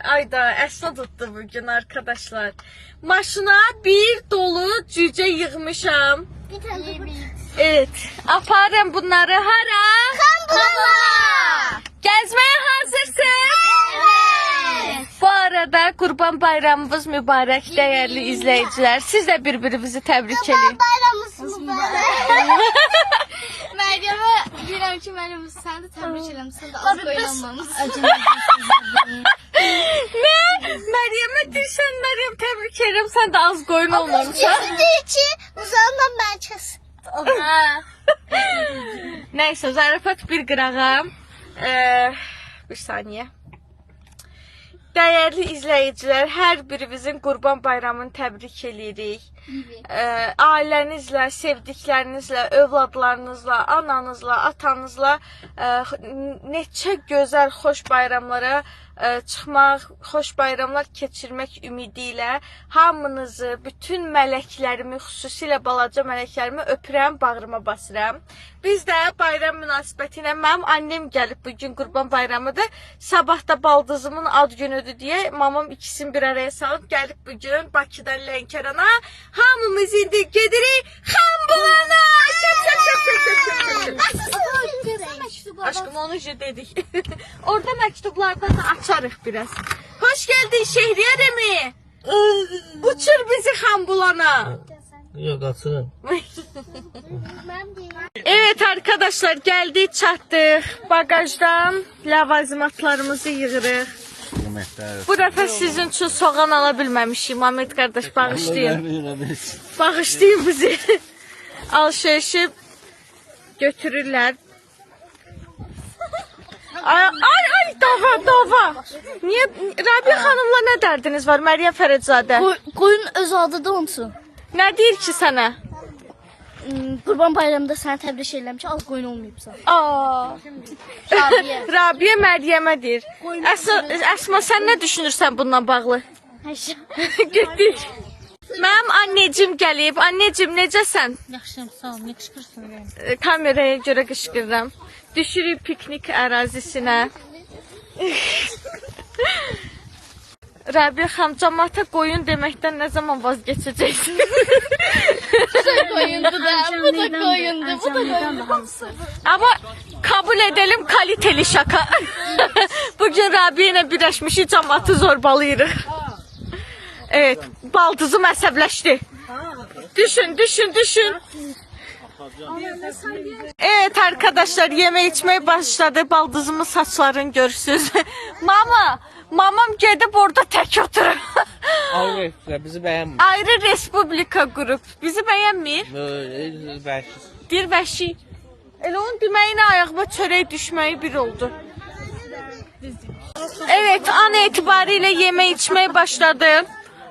ayda əsla tutdu bugün arkadaşlar. Maşına bir dolu cüce yığmışam. Evet. Aparım bunları hara? Kambulana. Gezmeye hazırsın. Evet. Bu arada Qurban Bayramımız mübarək değerli izleyiciler. Siz de birbirinizi tebrik edin. Bayramımız mübarek. Meryem'e bilirəm ki, Meryem sən də təbrik edirəm. Sən də az qoyulmamışsın. Ne? Meryem'e dirsən Meryem tebrik ederim. Sen de az koyun olmamışsın. Kesinlikle ki uzanmam ben kesin. Neyse zarafat bir qırağa. Bir saniye. Değerli izleyiciler, her birimizin Qurban Bayramını təbrik edirik. Ailənizlə, sevdiklerinizlə, övladlarınızla, ananızla, atanızla neçə gözəl, xoş bayramlara çıxmaq, xoş bayramlar keçirmək ümidi ilə hamınızı, bütün mələklərimi, xüsusilə balaca mələklərimi öpürəm, bağrıma basıram. Biz də bayram münasibəti ilə mənim annem gəlib bugün Qurban Bayramıdır. Sabah da baldızımın ad günüdür deyə mamam ikisini bir araya salıb gəlib bugün Bakıdan Lənkərana. Hamımız indi gedirik Xambulana. Aşkım onu dedik. Orada məktublardan da açarıq biraz. Hoş geldin Şehriye mi? Uçur bizi Xambulana. Yok atsın. Evet arkadaşlar geldik çattık. Bagajdan lavazımatlarımızı yığırıq. Bu defa sizin için soğan alabilmemişim. Ahmet kardeş bağışlayın. Bağışlayın bizi. Alışverişi götürürler. Ay dava. Niye Rabia Hanım'la ne derdiniz var Meryem Feredzade? Qoyun öz adıda olsun. Ne deyir ki sana? Qurban Bayramında səni təbrik edirəm ki, az qoyun olmayıbsan. Rabia Meryem'e deyir. Əsma sen ne düşünürsən bununla bağlı? Getdik. Mənim anneciğim gəlib. Anneciğim necəsən? Yaxşıyam, sağ ol. Ne qışqırırsan? Kameraya görə qışqırıram. Düşürük piknik ərazisinə. Rabia xanım, cəmaata qoyun deməkdən nə zaman vazgeçəcəksin? Qoyundu da, bu da qoyundu, bu da qoyundu. Ama kabul edelim kaliteli şaka. Bugün Rabia ilə birləşmişik, cəmaatı zorbalayırıq. Evet, baldızım əsəbləşdi. Düşün. Evet arkadaşlar, yeme içmeye başladı. Baldızımın saçlarını görürsünüz. Mamam gedib orada tək oturur. Ayrı bizi beğenmiyor. Ayrı Respublika grup. Bizi bəyənmir. Bir vəşi. Elə onun deməyinə ayağıma çörək düşməyi bir oldu. Evet, an itibariyle yeme içmeye başladı.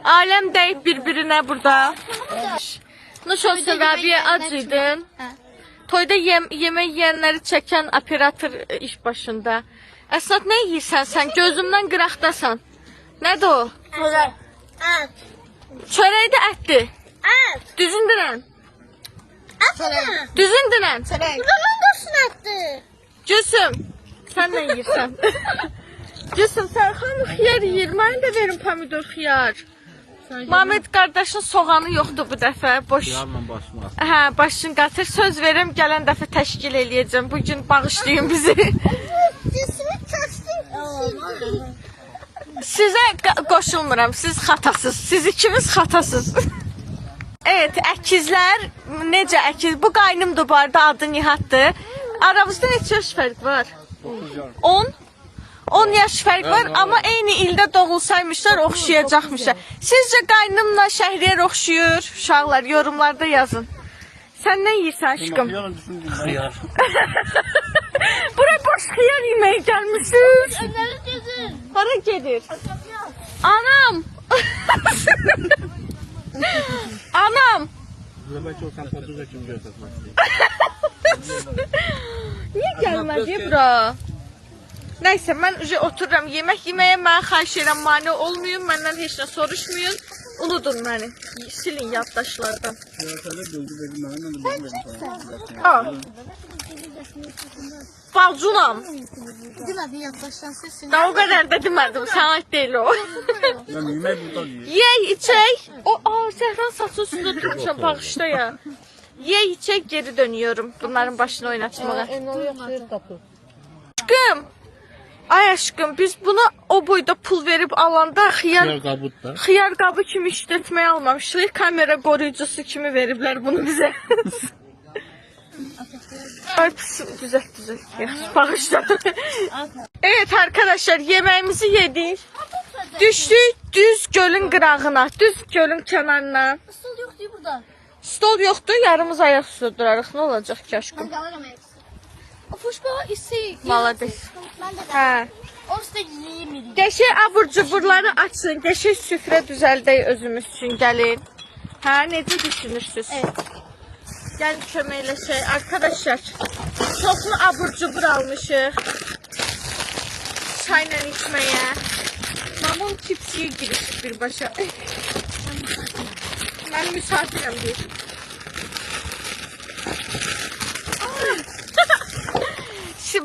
Alem deyip birbirine burada. Nuş olsun Rabia, acıydın. Toyda yemək yeyənləri çəkən operator iş başında. Əsad nə yeyirsən sən? Gözümdən qıraqdasan. Nədir o? Çörək də ətdir. Düzün dirən. Düzün dirən. Buranın dostun attı. Gülsüm, sən nə yeyirsən? Gülsüm, sən xanım xiyar yeyir. Mən də verim pomidor xiyar. Mehmet kardeşin soğanı yoxdur bu dəfə. Boş. Hə, başın qatır. Söz verim, gələn dəfə təşkil eləyəcəm. Bugün bağışlayın bizi. Sizə qoşulmuram. Siz xatasız. Siz ikimiz xatasız. Evet, əkizlər necə əkiz? Bu qaynımdır bu arada, adı Nihatdır. Aramızda neçə yaş fərq var? 10 yaş fərq var, amma eyni ildə doğulsaymışlar, oxşayacaqmışlar. Sizcə qaynımla Şəhriyər oxşuyur? Uşaqlar, yorumlarda yazın. Sən nə yeyirsən aşkım? Xiyar. Buraya boş xiyar yeməyə gəlmişsiniz. Önləri gözün. Hara gedir? Anam! Anam! Niye gelmedi bura? Neyse ben otururam yemek yemeye, ben xahiş edirəm mane olmayın, benden heç nə soruşmayın. Unudun məni. Silin yaddaşlardan. Al. Balcunam. Demədin yaddaşdan sesini. Da o qədər də demədim. Sənə aid deyil o. Yey, içək. Zəhran saçı üstündə durmuşam, bağışda ya. Yey, içək, geri dönüyorum. Bunların başını oynatmağa. Aşkım. Ay aşkım, biz buna o boyda pul verib alanda xiyar qabı kimi işlətməyə almamışıq. Kamera qoruyucusu kimi veriblər bunu bizə. Ay pis, düzelt. Yaxşı, bağışla. Evet arkadaşlar, yemeğimizi yedik. Düşdük düz gölün qırağına, düz gölün kənarına. Stol yoxdur burada. Stol yoxdur, yarımız ayaq üstə durarıq. Nə olacaq ki aşkım? Mən qalıram ayaqsız. O fuşba isik. Malades. Mən də Hə. orası da yeyirik. Qəşəng abur cuburları açın, qəşəng süfrə düzəldək özümüz üçün gəlin. Hə, necə düşünürsünüz? Evet. Gəlin köməkləşək. Arkadaşlar, çoxlu abur cubur almışıq. Çayla içməyə. Mamam çipsiyə girişik birbaşa. Mən müsafirəm deyir.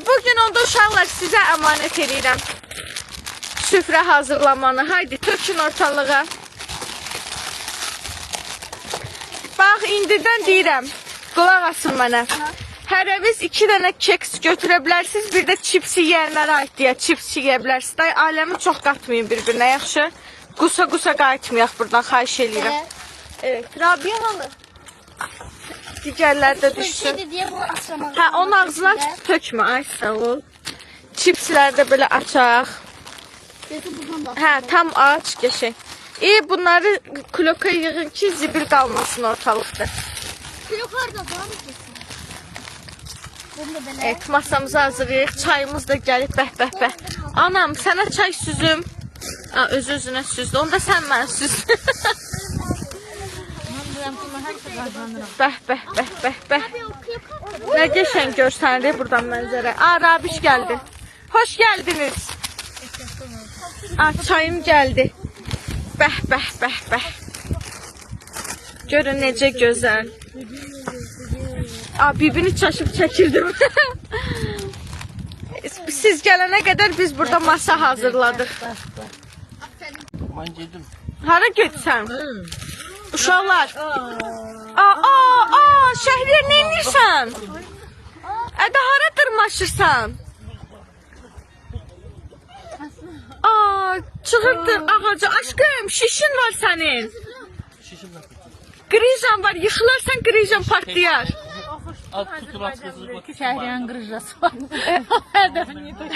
Bugün onda uşaqlar sizə əmanət edirəm. Süfrə hazırlamanı. Haydi tökün ortalığa. Bax, indidən deyirəm. Qulaq asın mənə. Hərəviz 2 dənə keks götürə bilərsiniz. Bir də çipsi yeyənlərə aid deyə çips yeyə bilərsiniz. Day, aləmi çox qatmayın bir-birinə, yaxşı? Qusa qayıtmayaq buradan, xahiş eləyirəm. Evet, Rabia halı. Digərlər də düşsün. Şeydi deyə bunu açamaq. Hə, onun ağzına tökmə, ay sağ ol. Çipsləri də belə açaq. Hə, tam aç, qəşəng. Bunları kloka yığın ki, zibil qalmasın ortalıqda. Yukarıda var mı kesin? Bunu da belə. Evet, masamızı hazırlayıq. Çayımız da gəlib, bəh. Anam, sənə çay süzüm. Öz-özünə süzdü. Onda sən mən süz. Bəh. Nə qəşəng görsənir buradan mənzərə. Rabiş gəldi. Hoş gəldiniz. Çayım gəldi. Bəh. Görün necə gözəl. Bibini çaşıb çəkildim. Siz gələnə qədər biz burada masa hazırladıq. Ben yedim. Hara getsən? Uşaqlar. Şəhriyar nə edirsən? Ədə hara dırmaşırsan? Çıxırdı ağaca. Aşkım, şişin var sənin. Grijan var, yıxılarsan grijan partlayar. Şəhriyan qırıcası var.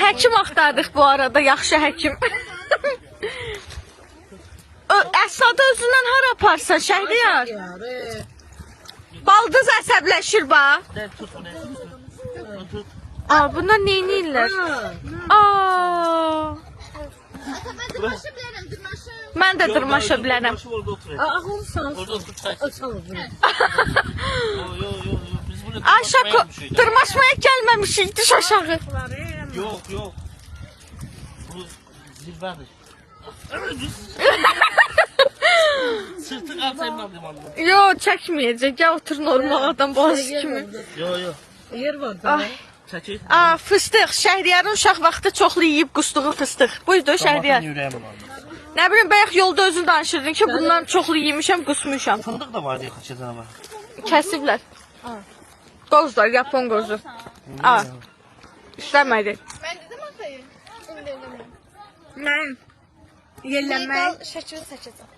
Həkim axtardıq bu arada, yaxşı həkim. Əsada özündən hara aparsan, Şəhriyar? Baldız əsəbləşir bax. Bunlar neyniyirlər? Mən də dırmaşa bilərəm. Orada otur çay. Şako, dırmaşmaya gəlməmişik, düş aşağı. Yok. Bu zirvedir. Sırtı kalsaymadım anladım. Yo, çəkməyəcək. Gəl otur normal adam boğazı kimi. Yo. Yer var. Ay. Çəkil. Fıstıq. Şəhriyarın uşaq vaxtı çoxlu yeyib qusduğu fıstıq. Buydu Şəhriyar. Yüreğim var. Nə bilim, bayaq yolda özün danışırdın ki, bundan çoxlu yemişəm, qusmuşam. Fındık da var diye kaçırdan var. Kəsiblər. Qozlar, Yapon qozu. İstəmədi. Mən dedim atayı. Mən yellənmək. Şəkil seçəcəm.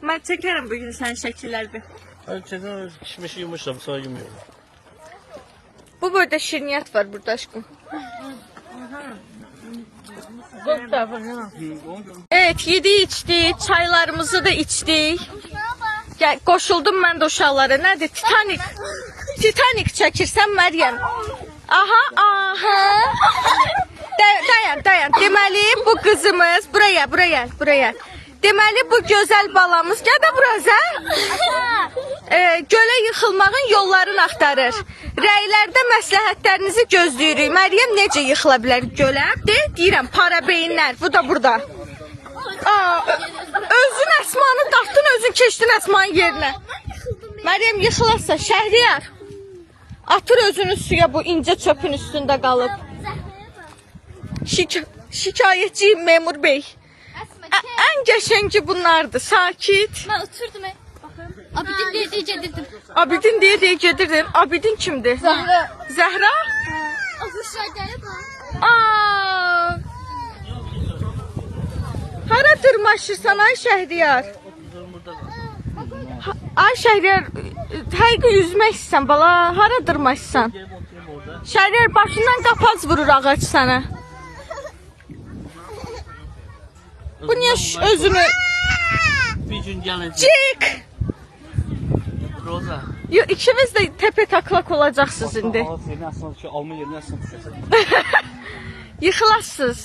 Mən çəkərəm bugün sənin şəkillərdə. Ölçeden kişmişi yumuşam sonra yumuyorum. Bu burada şirniyyat var burada aşkım. Evet, yedik, içdik, çaylarımızı da içdik. Qoşuldum mən də uşaqlara. Nədir? Titanik çəkirsən Məryəm. Aha. Dayan. Deməli bu qızımız buraya. Deməli bu gözəl balamız gəl də burazə. Gölə yıxılmağın yollarını axtarır. Rəylərdə məsləhətlərinizi gözləyirik. Məryəm necə yıxıla bilər gölə? Deyirəm, para beyinlər. Bu da burada. Özünə Əsmanı dartdın, özün keçdin Əsmanın yerinə. Məryəm yıxılarsa, Şəhriyar. Atır özünü suya, bu incə çöpün üstündə qalıb. Şikayətçiyim memur bey. Ən qəşəngi bunlardır, sakit. Mən oturdum. Abidin deyə gedirdim. Abidin deyə gedirdin. Abidin kimdir? Zəhra. Zəhra? O quşlar gəlib ha. Aa! Hara dırmaşırsan ay Şəhriyar? Ay Şəhriyar, həqiqi yüzmək istəyirsən bala, hara dırmaşırsan? Şəhriyar başından qapaz vurur ağac sənə. Bu niyə özünü... Bir gün gələcək. Cik! Roza. Yo, ikimiz də təpə taklak olacaqsınız indi. Yerinə aslan düşür, alma yerinə aslan düşürsən. Yıxılarsınız.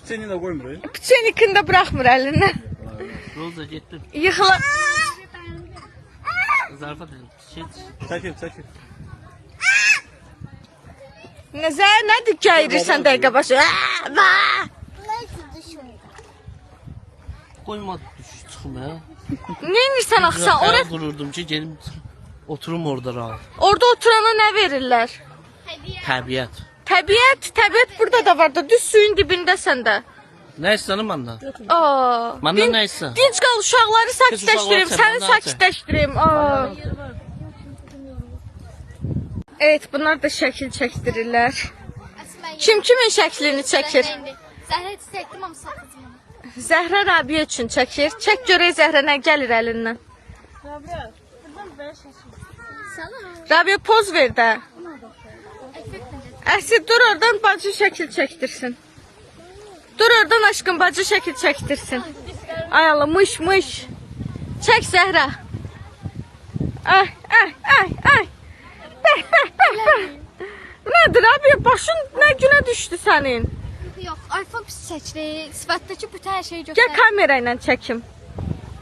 Seni də qoymur. Piçenikini də buraxmır əlindən. Roza getdim. Yıxıla... Zarfat edin. Çəkil. Nədir gəyirirsən dəqiqə başı? Qoymadı düşüş çıxım ya. Neyinirsən axsan? Oraya dururdum ki gelim oturum orada rahat. Orada oturana nə verirlər? Təbiət. Təbiət burada da var da, düz suyun dibindəsən də. Nə istənim məndən? Aa, Məndən nə istə? dinc qal, uşaqları sakitləşdirim, uşaqlar səni səndən sakitləşdirim. Aa. Evet, bunlar da şəkil çəkdirirlər. Kim kimin şəklini çəkir? Zəhra çəkdim amma satacağım. Zəhra Rabiyə üçün çəkir. Çək görək Zəhra nə gəlir əlindən. Rabiyə poz ver də. Əsir dur oradan bacı şəkil çəkdirsin. Dur oradan aşkım bacı şəkil çəkdirsin. Ay Allah, mış. Çək Zəhra. Ay. Nədir abi? Başın nə günə düşdü sənin? Yox, iPhone pis çəkdi. Sifətdəki bütün hər şeyi Gəl göstərir. kamera ilə çəkim.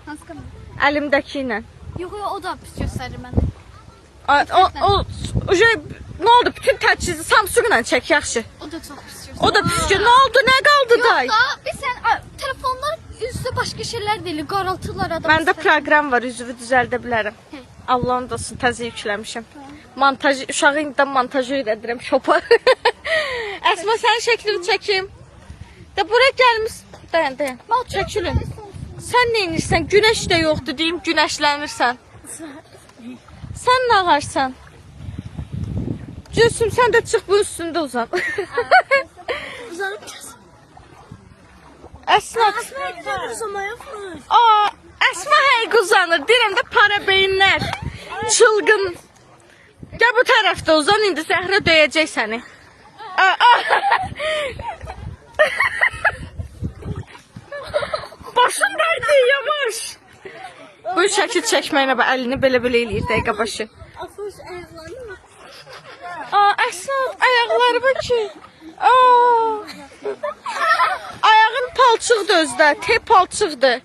Hansı kamera? Əlimdəki ilə. Yox, o da pis göstərir mənə. Nə oldu? Bütün təchizi Samsung-la çək yaxşı. O da çox pis göstərir. O da pis ki. Nə oldu? Nə qaldı day? Yox da, biz sən telefonlar üzdə başqa şeylər deyil, qaraltırlar adam. Məndə proqram var, üzvü düzəldə bilərəm. Allah'ın olsun, təzə yükləmişəm. Montaj, uşağı indidən montaj öyrədirəm şopa. Əsma sənin şəklini çəkim. Da bura gəlmiş. Dayan. Çəkilin. Sən nə edirsən? Günəş də yoxdur deyim, günəşlənirsən. Sən nə ağarsan? Gülsüm, sən də çıx bu üstündə uzan. Uzanıb kəs. Əsma. Aa, Əsma həqiqi uzanır. Deyirəm də para beyinlər. Çılgın. Gəl bu tərəfdə uzan, indi Zəhra döyəcək səni. Başındaydı, yavaş. Bu şəkil çəkməyinə bax, əlini belə eləyir dəqiqə başı. Əsma, ayaqları bak ki. Ayağın palçıqdır özdə, tep palçıqdır.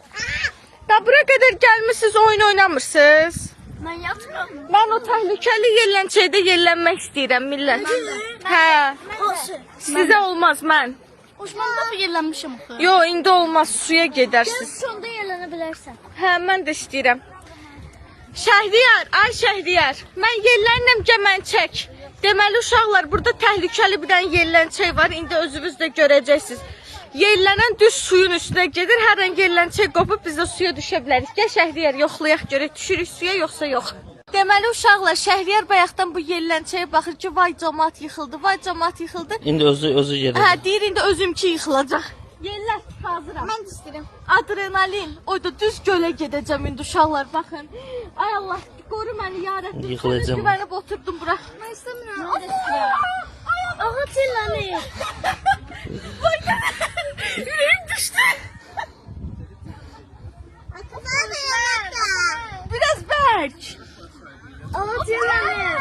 Da bura qədər gəlmişsiniz, oyun oynamırsınız. Mən yatmıram. Mən o təhlükəli yerlənçəkdə yerlənmək istəyirəm millət. Hə, sizə olmaz mən. Osmanlıda mı yerlənmişəm axı? Yo, indi olmaz, suya gedərsiniz. Sonda yerlənə bilərsən. Hə, mən də istəyirəm. Şəhriyar, ay Şəhriyar, mən yerlənirəm, gəl mən çək. Deməli uşaqlar, burada təhlükəli bir dənə yerlənçək var, indi özünüz də görəcəksiniz. Yerlənən düz suyun üstünə gedir, hər an yerlənçək qopub biz də suya düşə bilərik. Gəl Şəhriyar, yoxlayaq görək, düşürük suya yoxsa yox. Deməli uşaqlar, Şəhriyar bayaqdan bu yerlənçəyə baxır ki, vay cəmaət yıxıldı, İndi özü gedir. Hə, deyir indi özümki yıxılacaq. Yerlər hazıram. Mən də istəyirəm. Adrenalin. Oyda düz gölə gedəcəm indi uşaqlar, baxın. Ay Allah, qoru məni ya Rəbbim. Yıxılacam. Güvənib oturdum bura. Mən istəmirəm. Mən də istəyirəm. Ağa çillənir. Ürəyim düşdü. Biraz bərk. Ağa çillənir.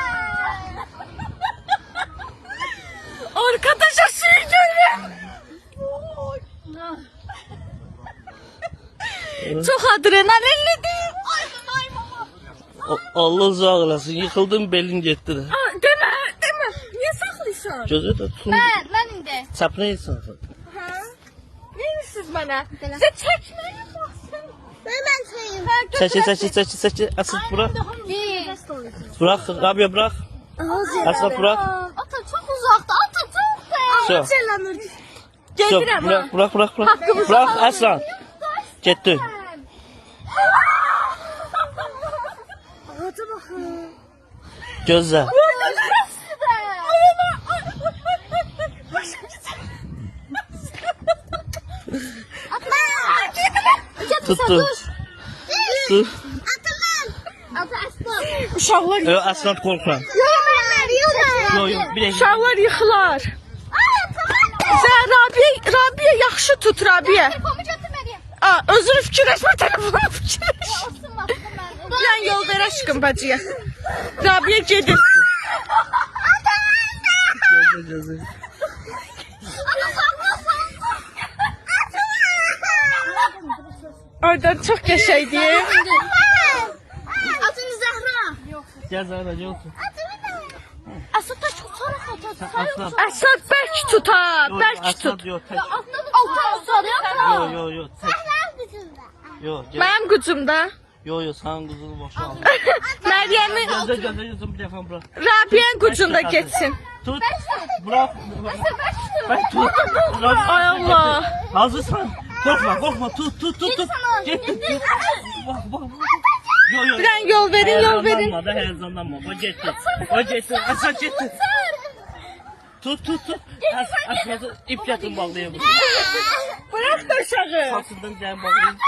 Arkadaşa suyu görürüm. Çok adrenalinlidir. Ay mama. Allah uzaq eləsin. Yıxıldım, belin getdi də. Demə. Niyə saxlayırsan? Gözə də tutun. Mən indi. Çapına yetsin. Hə? Neyiniz siz mənə. Sizə çəkməyə baxsın. Ben sayayım. Çəkil. Asıl bırak. Bırak Rabia bırak. Asıl bırak. Ata çok uzakta. Ata çok da. Все. Gedirəm ha. Bırak. Bırak Aslan. Getdi. Ata bakın. Gözlə. Tuttu. Dur. Ata aslan. Uşaqlar, Yo, Aslan korkma. Yo, bir dakika. uşaqlar yıxılar. Sən Rabia yaxşı tut Rabia. Özünü fikirləşmə, telefonu fikirləş. Mən yol ver aşkım bacıya. Rabia gedir. Gözlə. Oradan çox qəşəngdir. Atın Zahra. Gel Zahra gel otur. Asıl da çok sonra fotoğraf. Aslan. Əsad bərk tut ha, bərk Aslan tut. yok. Tek. Altı sarı. Yo. Tek. Yo gel. Mənim qucumda. Yo sen kızını boşa al. Məryəmin, Gözlə bir defa bırak. Rabia'nın qucunda geçsin. Tut. Bırak. Ben tut. Ay Allah. Hazırsan. Korkma. Tut. Git. Bak. Yo. Bir an yol verin. Heyecanlanma. O gitti. Aslan gitti. Tut. Aslan ip getir bağlayayım. Bırak da uşağı. Kasından gel bağlayayım.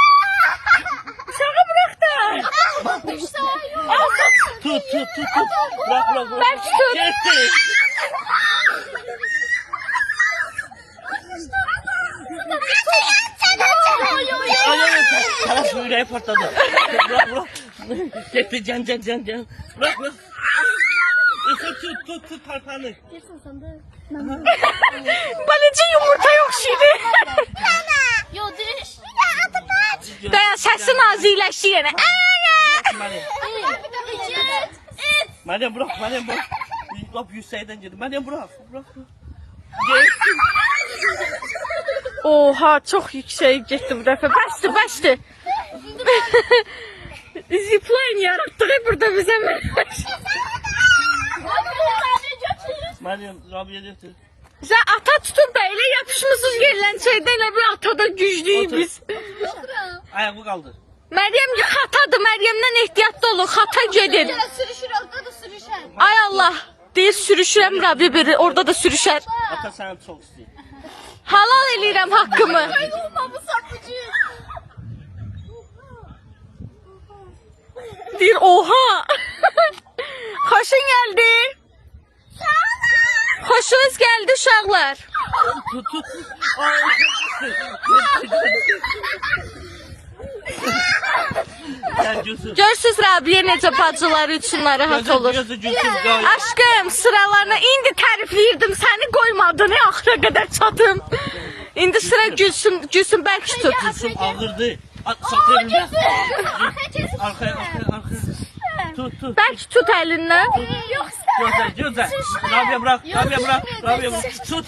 Uşağı bırak da. Tut. Bırak. Ben tut. Gitti. Ay. Kalas yüreği patladı. Bırak. Gitti can. Bırak. Tut tarpanı. Balıcı yumurta yok şimdi. Yo düş. Dayan sesin aziyleşti yine. Meryem bırak. Bak Hüseyin'den girdi. Meryem bırak. Oha çok yüksek gitti bu defa. Bastı. Zipline yarattığı burada bize Meryem Rabia getir. Sen ata tutun da öyle yapışmışsız gelen şeyden bir atada güçlüyüz biz. Ayağı kaldır. Meryem hatadır. Meryem'den ehtiyatlı olun. Hata gedin. Sürüşür orada da sürüşer. Ay Allah. Deyir sürüşürəm Rabia biri. Orada da sürüşər. Ata seni çok istiyor. Halal eləyirəm haqqımı. Olma bu sapıcı. Deyir oha. Xoşun gəldi. Xoşunuz gəldi uşaqlar. Tut. Ay. Gel Gülsün. Görsüz Rabia necə bacıları üçün narahat olur. Gülsün. Aşkım sıralarına indi tərifləyirdim səni qoymadın axıra qədər çatım. İndi sıra Gülsün bərk tut. Gülsün ağırdı. Saklayabilir. Arkaya. Tut. Bərk tut əlindən. Gözle. Rabia bırak. Tut.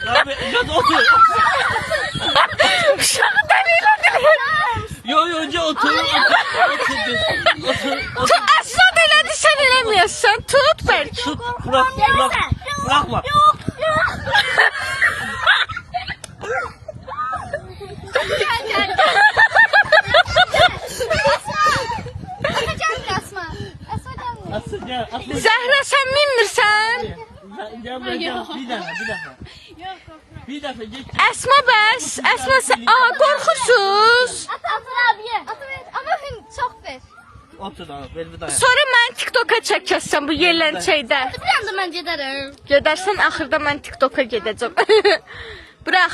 Rabia göz otur. Uşağı dəlilədilər. Yo otur. Tut əsnad elədi sən eləməyəsən. Tut bərk. Tut. Bırakma. Asıl. Zəhra sən minmirsən. Bir defa git. Əsma bəs. Əsma sən. Aha qorxursuz. Ata abiye. Ama hem çok ver. Otur da belli dayan. Sonra mən TikToka çəkəsən bu yerlən şeydə. Bir anda ben giderim. Gedərsən axırda mən TikToka gedəcəm. Bırak.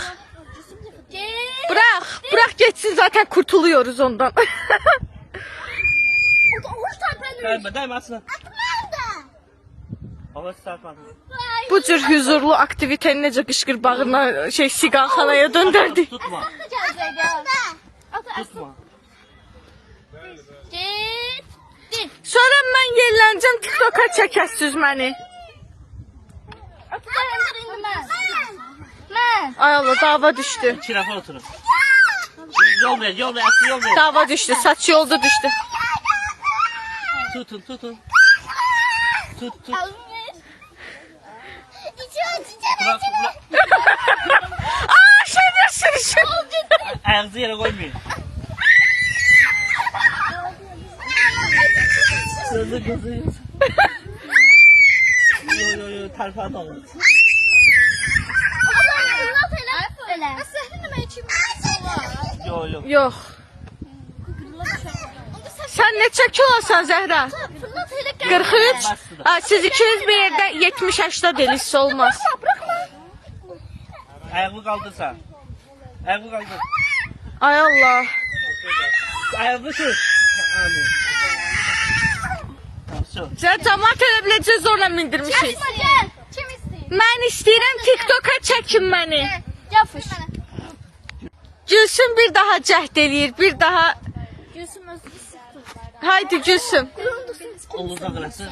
Bırak geçsin zaten kurtuluyoruz ondan. Değme aslında. Hava sarpan. Bu cür huzurlu aktiviteni necə qışqır bağına siqanxanaya döndürdü. Tutma. Sonra mən yerlənəcəm TikToka çəkəsiz məni. Mən. Ay Allah, dava düşdü. İki nəfər oturun. Yol ver, yol ver, aslı yol ver. Dava düşdü, saç yolda düşdü. Tutun, tutun. Tut, tut. Bırak, bırak. Aa, şeyler sürüşün. Ayağınızı yere koymayın. Gözü, gözü. Yo, yo, yo, tərpən olun. Yo, yo. Yox. Sən neçə kilosan Zəhra? 43. Ha, siz ikiniz bir yerdə 70-80 delisi olmaz. Ayağını kaldırsan. Ayağını kaldır. Ay Allah. Ayağını tut. Amin. Tamam, Sən cəmaət elə biləcək zorla mindirmişik. Kim istəyir? Mən istəyirəm TikToka çəkin məni. Gəl fış. Gülsüm bir daha cəhd eləyir, bir daha. Gülsüm özünü sıxdı. Haydi Gülsüm. Onu uzak eləsin.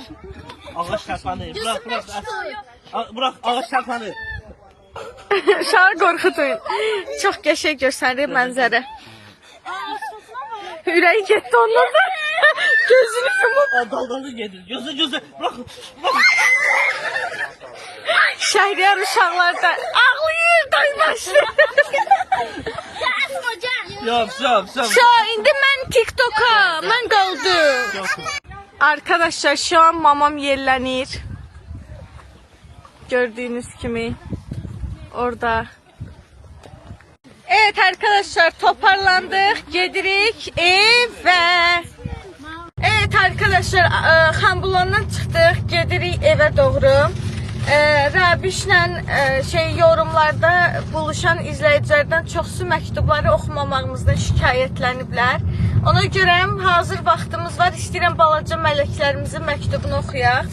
Ağaç tərpəni. Bırak, bırak. Bırak, ağaç tərpəni. Uşağı qorxutmayın. Çox qəşəng göstərir mənzərə. Ürəyi getdi ondan da. Gözünü yumub. Daldalı gedir. Gözü, gözü. Bırak, bırak. Şəhriyar uşaqlarda ağlayır, daymaşır. Yok, yok, yok. İndi mən TikToka, mən qaldım. Arkadaşlar şu an mamam yerlənir. Gördüğünüz kimi orada. Evet arkadaşlar, toparlandık, gedirik eve. Evet arkadaşlar, Xanbulandan çıxdıq, gedirik evə doğru. Rabişlə yorumlarda buluşan izləyicilərdən çoxsu məktubları oxumamağımızdan şikayətləniblər. Ona görə hazır vaxtımız var. İstəyirəm balaca mələklərimizin məktubunu oxuyaq.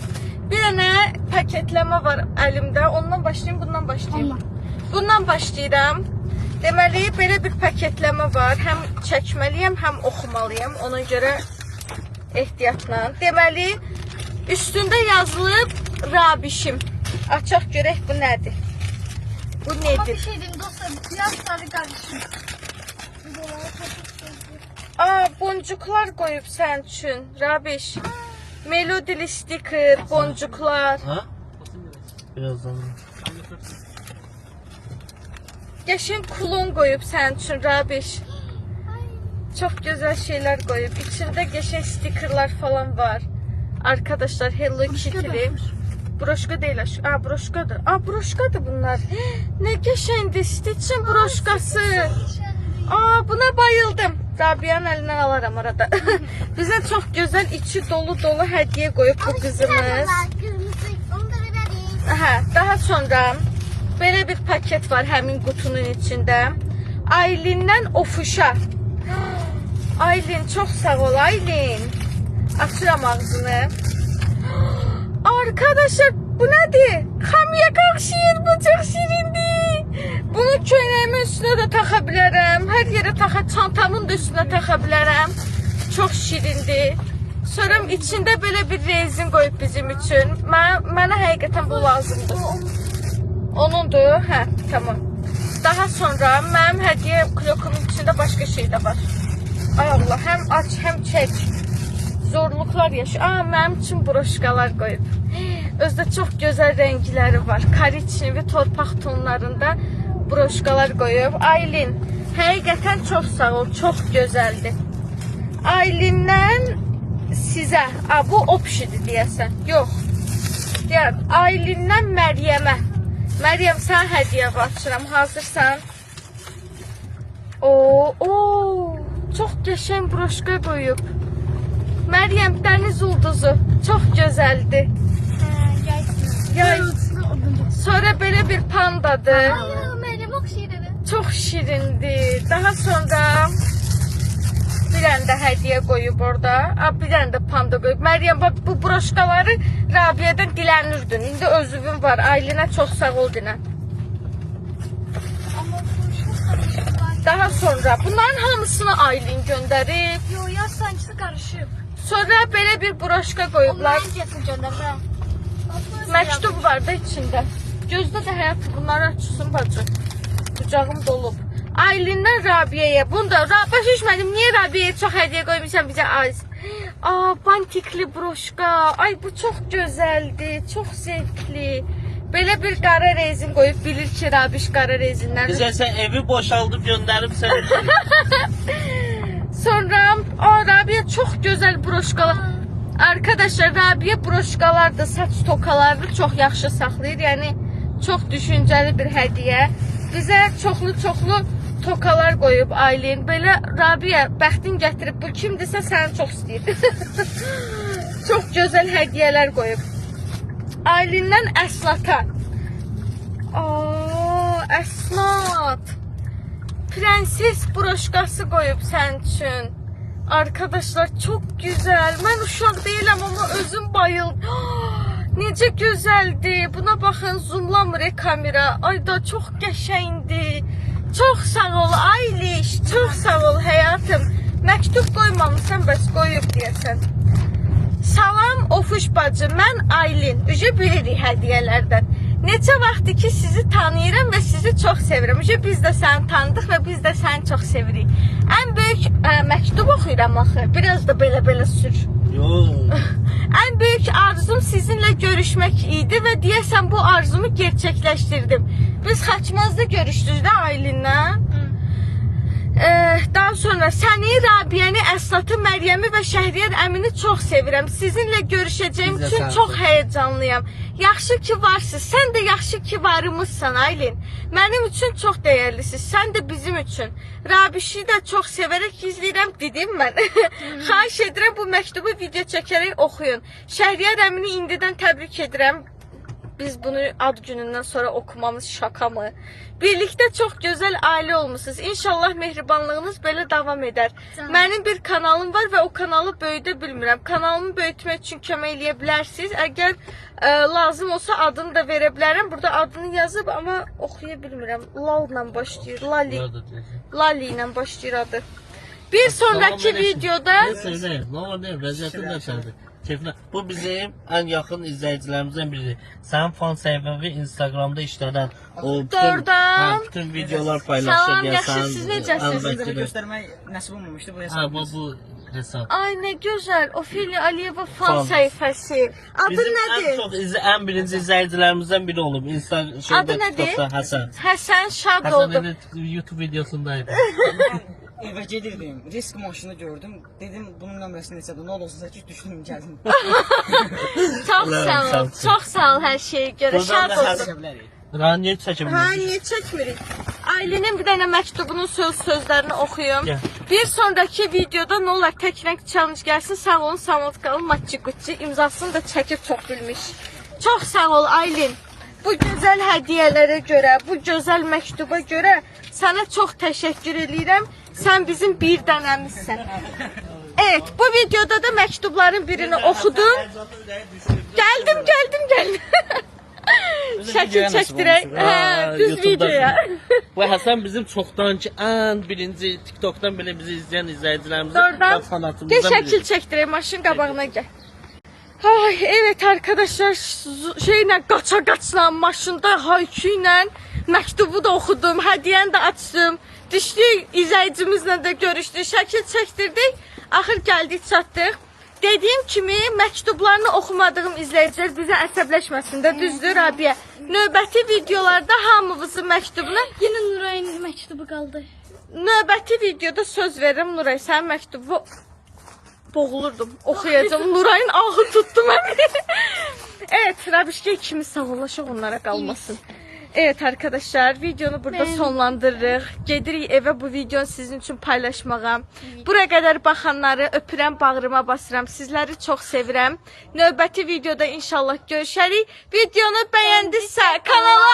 Bir dənə paketləmə var əlimdə. Ondan başlayayım, bundan başlayayım. Bundan başlayıram. Deməli, belə bir paketləmə var. Həm çəkməliyəm, həm oxumalıyım. Ona görə ehtiyatla. Deməli, üstündə yazılıb Rabişim. Açaq görək bu nədir? Bu Bir nədir? şey diyeyim dostlar. Biraz sarı kardeşim. Aa, boncuklar qoyub sən üçün, Rabiş. Melodili stiker, boncuklar. Ha? Birazdan. Qəşəng kulon qoyub sən üçün, Rabiş. Çox gözəl şeylər qoyub. İçində qəşəng stikerlər falan var. Arkadaşlar, Hello Kitty. Broşka değil aşk. Aa, broşkadır. Aa, broşkadır bunlar. Ne qəşəngdir, Stitch'in broşkası. Aa, buna bayıldım. Rabia'nın elinden alaram arada. Bize çok güzel, içi dolu dolu hediye koyup bu kızımız. Aha, daha sonra böyle bir paket var həmin qutunun içinde. Aylin'den Ofuşa. Aylin, çok sağ ol Aylin. Açıram ağzını. Arkadaşlar, bu nedir? Xamiyə qarşıyır, bu çox şirindir. Bunu köynəyimin üstünə də taxa bilərəm. Hər yerə taxa, çantamın da üstünə taxa bilərəm. Çox şirindir. Sonra içində belə bir rezin qoyub bizim üçün. Mənə həqiqətən bu lazımdır. Onundur, hə, tamam. Daha sonra mənim hədiyyə klokumun içində başqa şey də var. Ay Allah, həm aç, həm çək. Zorluklar yaşıyor. Aa, mənim üçün broşkalar qoyub. Özdə çox gözəl rəngləri var. Kariçnevi torpaq tonlarında broşkalar qoyub. Aylin, həqiqətən çox sağ ol, çox gözəldir. Aylindən sizə, bu opşidir deyəsən. Yox. Deyər, Aylindən Məryəmə. Məryəm, sən hədiyyə açıram. Hazırsan? Oo, çox qəşəng broşka qoyub. Məryəm, dəniz ulduzu. Çox gözəldir. Yay. Sonra belə bir pandadır. Meryem oxşayır. Çox şirindir. Daha sonra bir dənə də hədiyyə qoyub orada. Bir dənə də panda qoyub. Məryəm, bax bu broşkaları Rabia'dan dilənürdün. İndi özüvün var. Aylinə çox sağ ol dinə. Daha sonra bunların hamısını Aylin göndərib. Yo, yaz sancısı karışık. Sonra belə bir broşka qoyublar. Onların cihazını gönderme. Məktub var da içində. Gözdə də həyat bunları açsın bacı. Qucağım dolub. Aylindən Rabiye'yə. Bunda başa düşmədim. Niyə Rabiye'yə çox hədiyyə qoymuşam bizə az? Bantikli broşka. Ay bu çox gözəldir. Çox zevkli. Belə bir qara rezin qoyub bilir ki, Rabiş qara rezindən. Bizə sən evi boşaldıb göndəribsən. Sonra Rabiye çox gözəl broşkalar. Arkadaşlar Rabiye broşkalar da saç tokalarını çox yaxşı saxlayır. Yəni çox düşüncəli bir hədiyyə. Bizə çoxlu tokalar qoyub Aylin. Belə Rabiye bəxtin gətirib bu kimdirsə səni çox istəyir. Çox gözəl hədiyyələr qoyub. Aylindən Əslata. Əslat. Prenses broşkası qoyub sənin üçün. Arkadaşlar çok güzel. Ben uşaq deyiləm ama özüm bayıldım. Necə gözəldir. Buna baxın, zoomlamır kamera. Ay da çox qəşəngdir. Çox sağ ol Ayliş. Çox sağ ol həyatım. Məktub qoymamışsan, bəs qoyub deyəsən. Salam Ofuş bacı, mən Aylin. Ücə bilirik hədiyyələrdən. Neçə vaxtdır ki sizi tanıyıram və sizi çox sevirəm. Ücə biz də səni tanıdıq və biz də səni çox sevirik. Ən böyük məktub oxuyuram axı. Biraz da belə sür. Ən böyük arzum sizinlə görüşmək idi və deyəsən bu arzumu gerçəkləşdirdim. Biz Xaçmazda görüşdük də Aylinlə. Daha sonra səni, Rabiyəni, Əslatı, Məryəmi və Şəhriyar əmini çox sevirəm. Sizinlə görüşəcəyim üçün çox həyəcanlıyam. Yaxşı ki varsınız. Sən də yaxşı ki varımızsan Aylin. Mənim üçün çox dəyərlisin. Sən də bizim üçün. Rabişi də çox sevərək izləyirəm dedim mən. Xahiş edirəm bu məktubu video çəkərək oxuyun. Şəhriyar əmini indidən təbrik edirəm. Biz bunu ad günündən sonra okumamız şaka mı? Birlikdə çox gözəl ailə olmusunuz. İnşallah mehribanlığınız belə davam edər. Mənim bir kanalım var və o kanalı böyüdə bilmirəm. Kanalımı böyütmək üçün kömək eləyə bilərsiniz. Əgər lazım olsa adını da verə bilərəm. Burada adını yazıb amma oxuya bilmirəm. Lalla başlayır. Lali ilə başlayır adı. Bir sonraki videoda... Bu bizim en yakın izleyicilerimizden biri. Sen fan sayfamı Instagram'da işlenen o bütün videolar paylaşıyor. Salam, yaxşı, siz necəsiniz? Sizə göstərmək nəsib olmamışdı bu hesabı. Bu hesap. Ay ne güzel. Ofeliya Aliyeva fan sayfası. Adı Bizim nedir? en birinci izleyicilerimizden biri olub. Adı nedir? Hasan. Hasan şad Hasan oldu. evet, YouTube videosundaydı. Evə gedirdim, risk maşını gördüm. Dedim bunun nömrəsini neçədir? Nə olursa çək düşdüm gəldim. Çok sağ ol. Çok sağ ol her şeye göre. Şad olsun. Raniye Ha çəkimiz. niye çekmirik? Aylinin bir tane mektubunun sözlerini okuyum. Gel. Bir sonraki videoda ne olar tek renk challenge gelsin. Sağ olun, Samotkalı Matçı Gucci imzasını da çekip çok bilmiş. Çok sağ ol Aylin. Bu güzel hediyelere göre, bu güzel mektuba göre sana çok teşekkür ederim. Sen bizim bir dənəmizsən. Evet, bu videoda da mektupların birini okudum. Geldim. Şəkil çəkdirək. Düz videoya. Bu Hasan bizim çoxdanki en birinci TikTok'tan bile bizi izleyen izleyicilerimizin Doğrudan. Gel fanatımızdan şəkil biri. çəkdirək, maşın qabağına gel. Ay, evet arkadaşlar, şeylə qaça maşında haykü ilə məktubu da oxudum, hədiyyəni də açdım. Düşdük, izləyicimizlə də görüşdük, şəkil çəkdirdik. Axır gəldik, çatdıq. Dediyim kimi məktublarını oxumadığım izləyicilər bizə əsəbləşməsin də, düzdür Rabiyə. Növbəti videolarda hamımızın məktubunu, Yine Nuray'ın məktubu qaldı. növbəti videoda söz verirəm Nuray, sənin məktubu boğulurdum, oxuyacağım. Nuray'ın ahı tuttu məni. Evet, Rabişke ikimiz sağollaşıq, onlara qalmasın. Evet arkadaşlar, videonu burada sonlandırırıq. Gedirik evə bu videonu sizin üçün paylaşmağa. Buraya qədər baxanları öpürəm, bağrıma basıram. Sizləri çox sevirəm. Növbəti videoda inşallah görüşərik. Videonu bəyəndisə kanala